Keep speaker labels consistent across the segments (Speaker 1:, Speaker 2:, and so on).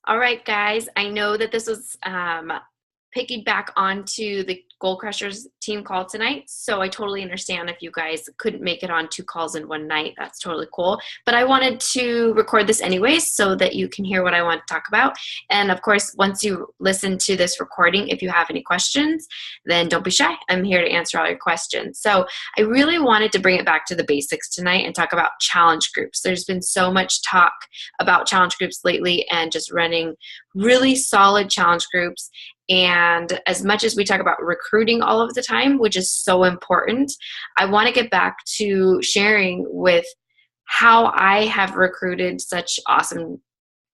Speaker 1: All right, guys. I know that this was piggyback onto the Goal Crushers team call tonight. So I totally understand if you guys couldn't make it on two calls in one night. That's totally cool. But I wanted to record this anyways so that you can hear what I want to talk about. And of course, once you listen to this recording, if you have any questions, then don't be shy. I'm here to answer all your questions. So I really wanted to bring it back to the basics tonight and talk about challenge groups. There's been so much talk about challenge groups lately and just running really solid challenge groups. And as much as we talk about recruiting all of the time, which is so important, I want to get back to sharing with how I have recruited such awesome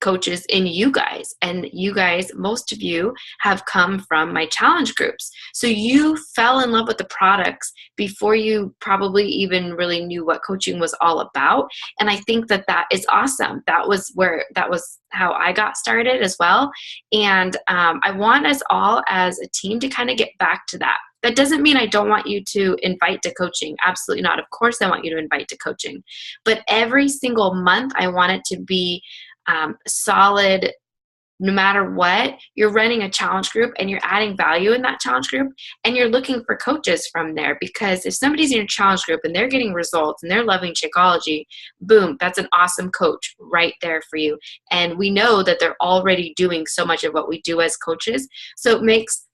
Speaker 1: coaches in you guys. And you guys, most of you have come from my challenge groups. So you fell in love with the products before you probably even really knew what coaching was all about. And I think that that is awesome. That was how I got started as well. And I want us all as a team to kind of get back to that. That doesn't mean I don't want you to invite to coaching. Absolutely not. Of course, I want you to invite to coaching. But every single month, I want it to be solid. No matter what, you're running a challenge group and you're adding value in that challenge group and you're looking for coaches from there, because if somebody's in your challenge group and they're getting results and they're loving Shakeology, boom, that's an awesome coach right there for you. And we know that they're already doing so much of what we do as coaches. So it makes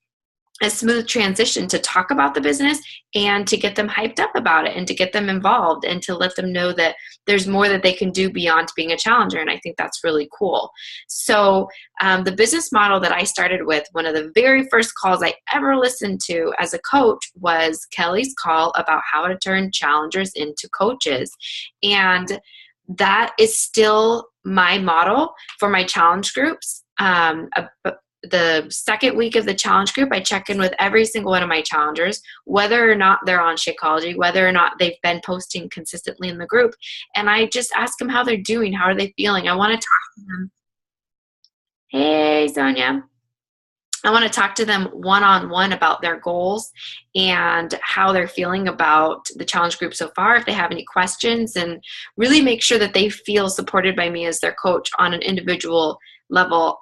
Speaker 1: a smooth transition to talk about the business and to get them hyped up about it and to get them involved and to let them know that there's more that they can do beyond being a challenger. And I think that's really cool. So the business model that I started with, one of the very first calls I ever listened to as a coach was Kelly's call about how to turn challengers into coaches. And that is still my model for my challenge groups. The second week of the challenge group, I check in with every single one of my challengers, whether or not they're on Shakeology, whether or not they've been posting consistently in the group. And I just ask them how they're doing. How are they feeling? I want to talk to them. Hey, Sonia. I want to talk to them one-on-one about their goals and how they're feeling about the challenge group so far, if they have any questions, and really make sure that they feel supported by me as their coach on an individual level,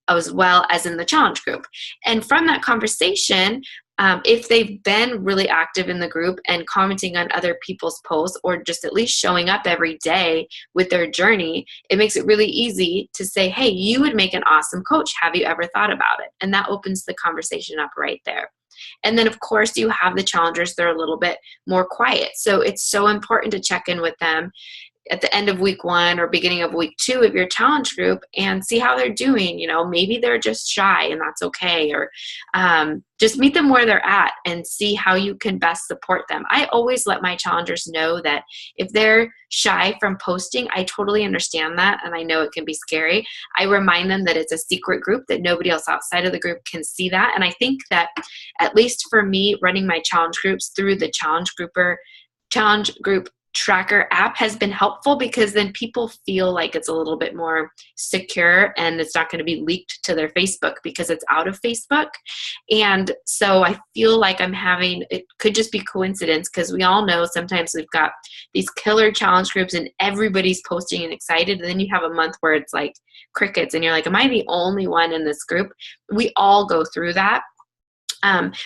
Speaker 1: as well as in the challenge group. And from that conversation, if they've been really active in the group and commenting on other people's posts, or just at least showing up every day with their journey, it makes it really easy to say, hey, you would make an awesome coach. Have you ever thought about it? And that opens the conversation up right there. And then, of course, you have the challengers. They're a little bit more quiet. So it's so important to check in with them at the end of week 1 or beginning of week 2 of your challenge group and see how they're doing. You know, maybe they're just shy and that's okay. Or just meet them where they're at and see how you can best support them. I always let my challengers know that if they're shy from posting, I totally understand that. And I know it can be scary. I remind them that it's a secret group, that nobody else outside of the group can see that. And I think that, at least for me, running my challenge groups through the challenge group tracker app has been helpful, because then people feel like it's a little bit more secure and it's not going to be leaked to their Facebook because it's out of Facebook. And so I feel like it could just be coincidence, because we all know sometimes we've got these killer challenge groups and everybody's posting and excited. And then you have a month where it's like crickets and you're like, am I the only one in this group? We all go through that.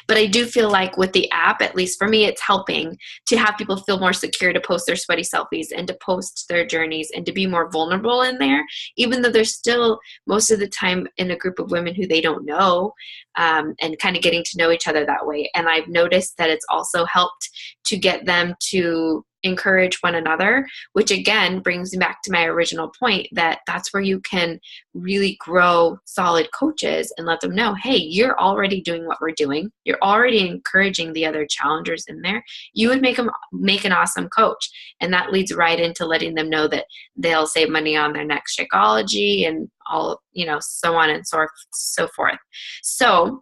Speaker 1: But I do feel like with the app, at least for me, it's helping to have people feel more secure to post their sweaty selfies and to post their journeys and to be more vulnerable in there, even though they're still most of the time in a group of women who they don't know, and kind of getting to know each other that way. And I've noticed that it's also helped to get them to encourage one another, which again brings me back to my original point, that that's where you can really grow solid coaches and let them know, hey, you're already doing what we're doing. You're already encouraging the other challengers in there. You would make an awesome coach. And that leads right into letting them know that they'll save money on their next Shakeology and all, so on and so forth. So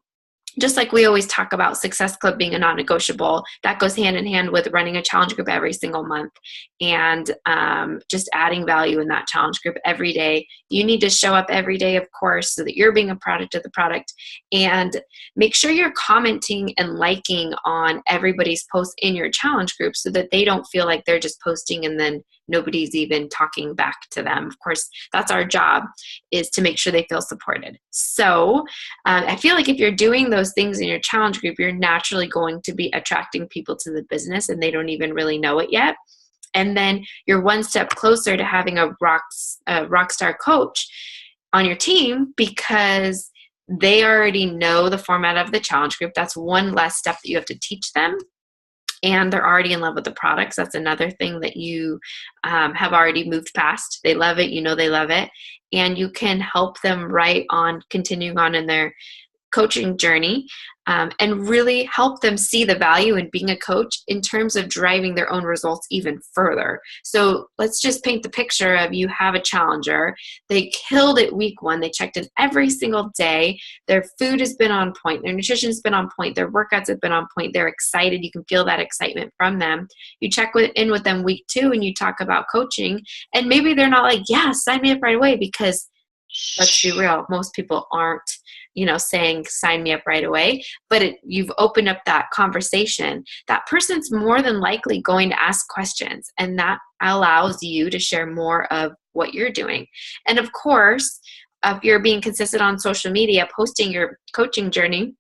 Speaker 1: just like we always talk about Success Club being a non-negotiable, that goes hand in hand with running a challenge group every single month and just adding value in that challenge group every day. You need to show up every day, of course, so that you're being a product of the product, and make sure you're commenting and liking on everybody's posts in your challenge group so that they don't feel like they're just posting and then nobody's even talking back to them. Of course, that's our job, is to make sure they feel supported. So I feel like if you're doing those things in your challenge group, you're naturally going to be attracting people to the business and they don't even really know it yet. And then you're one step closer to having a rock star coach on your team because they already know the format of the challenge group. That's one less step that you have to teach them. And they're already in love with the products. That's another thing that you have already moved past. They love it. You know they love it. And you can help them right on continuing on in their coaching journey and really help them see the value in being a coach in terms of driving their own results even further. So let's just paint the picture of you have a challenger. They killed it week 1. They checked in every single day. Their food has been on point. Their nutrition has been on point. Their workouts have been on point. They're excited. You can feel that excitement from them. You check in with them week 2 and you talk about coaching. And maybe they're not like, yeah, sign me up right away, because let's be real, most people aren't saying sign me up right away, but you've opened up that conversation. That person's more than likely going to ask questions, and that allows you to share more of what you're doing. And of course, if you're being consistent on social media, posting your coaching journey,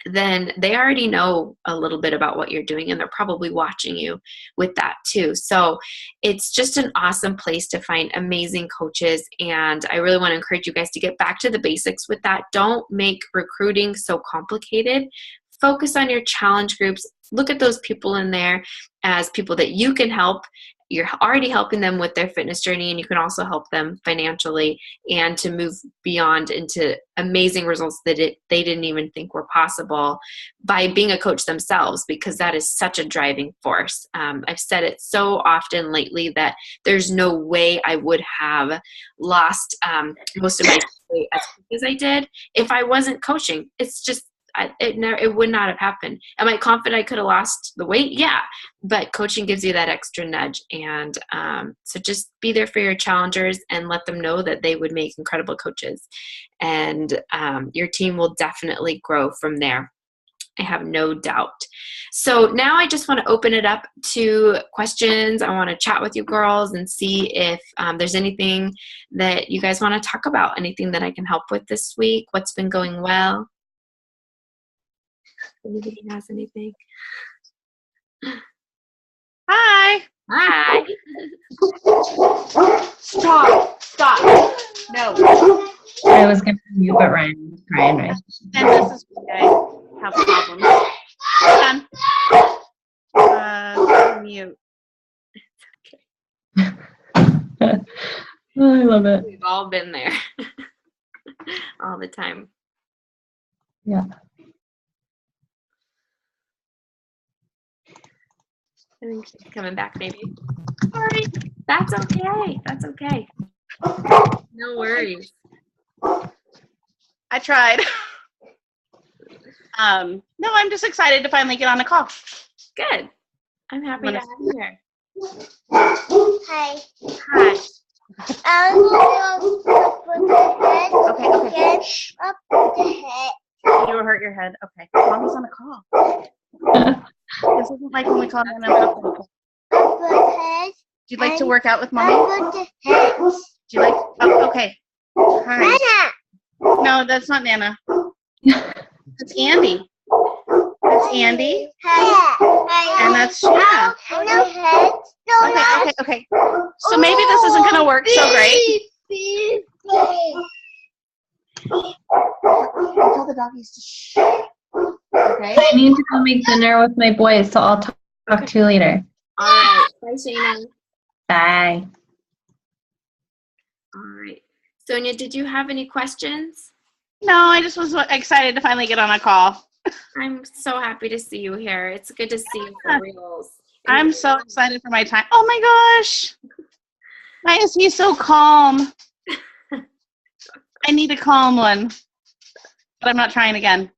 Speaker 1: then they already know a little bit about what you're doing, and they're probably watching you with that too. So it's just an awesome place to find amazing coaches. And I really want to encourage you guys to get back to the basics with that. Don't make recruiting so complicated. Focus on your challenge groups. Look at those people in there as people that you can help. You're already helping them with their fitness journey, and you can also help them financially and to move beyond into amazing results that they didn't even think were possible by being a coach themselves, because that is such a driving force. I've said it so often lately that there's no way I would have lost most of my weight as quick as I did if I wasn't coaching. It's just, it would not have happened. Am I confident I could have lost the weight? Yeah, but coaching gives you that extra nudge. And so just be there for your challengers and let them know that they would make incredible coaches. And your team will definitely grow from there. I have no doubt. So now I just want to open it up to questions. I want to chat with you girls and see if there's anything that you guys want to talk about, anything that I can help with this week, what's been going well. Anybody has anything?
Speaker 2: Hi.
Speaker 1: Hi.
Speaker 2: Stop. No.
Speaker 3: I was going to mute, but Ryan was crying, right?
Speaker 2: And this is why I have problems. Done. Mute.
Speaker 3: Oh, I love it.
Speaker 1: We've all been there. All the time.
Speaker 3: Yeah.
Speaker 1: I think she's coming back, maybe. Sorry. That's okay. That's okay. No worries.
Speaker 2: I tried. No, I'm just excited to finally get on a call.
Speaker 1: Good. I'm happy to have you here.
Speaker 4: Hi.
Speaker 1: Hi.
Speaker 2: Okay.
Speaker 4: Shh. Up the head.
Speaker 2: You will hurt your head. Okay. Mommy's on a call. This isn't like when we call Nana.
Speaker 4: Up the head.
Speaker 2: Do you like to work out with Mommy?
Speaker 4: Up the head.
Speaker 2: Do you like? Oh, okay. Hi.
Speaker 4: Nana.
Speaker 2: No, that's not Nana. That's Andy. That's Andy.
Speaker 4: Hi.
Speaker 2: And that's Shanna.
Speaker 4: And the head. No,
Speaker 2: Okay. So maybe this isn't going to work so great. Tell the doggies to shh. Okay.
Speaker 3: I need to go make dinner with my boys, so I'll talk to you later.
Speaker 1: All right. Bye, Shayna.
Speaker 3: Bye.
Speaker 1: All right. Sonia, did you have any questions?
Speaker 2: No, I just was excited to finally get on a call.
Speaker 1: I'm so happy to see you here. It's good to see you for reals.
Speaker 2: I'm so excited for my time. Oh my gosh. Why is he so calm? I need a calm one. But I'm not trying again.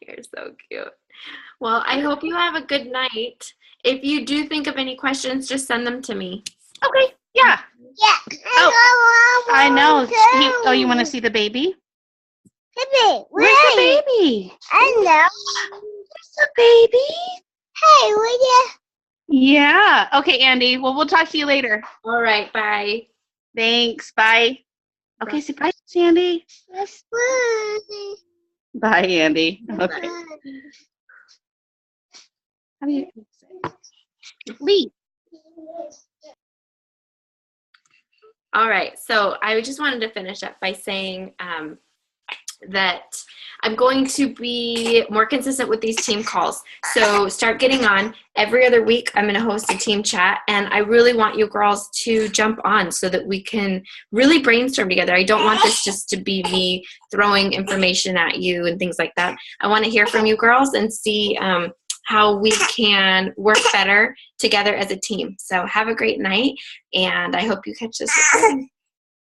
Speaker 1: You're so cute. Well, I hope you have a good night. If you do think of any questions, just send them to me.
Speaker 2: Okay. Yeah.
Speaker 4: Yeah.
Speaker 2: Oh, I know. You want to see the baby?
Speaker 4: Baby,
Speaker 2: Where's the baby?
Speaker 4: I know.
Speaker 2: Where's the baby?
Speaker 4: Hey, where you?
Speaker 2: Yeah. Okay, Andy. Well, we'll talk to you later.
Speaker 1: All right, bye.
Speaker 2: Thanks. Bye. Okay, say bye, Sandy.
Speaker 4: Yes, please.
Speaker 2: Bye, Andy. Okay.
Speaker 4: Bye.
Speaker 2: How do you say? Leave.
Speaker 1: All right, so I just wanted to finish up by saying that I'm going to be more consistent with these team calls. So start getting on. Every other week, I'm going to host a team chat, and I really want you girls to jump on so that we can really brainstorm together. I don't want this just to be me throwing information at you and things like that. I want to hear from you girls and see how we can work better together as a team. So have a great night, and I hope you catch this recording.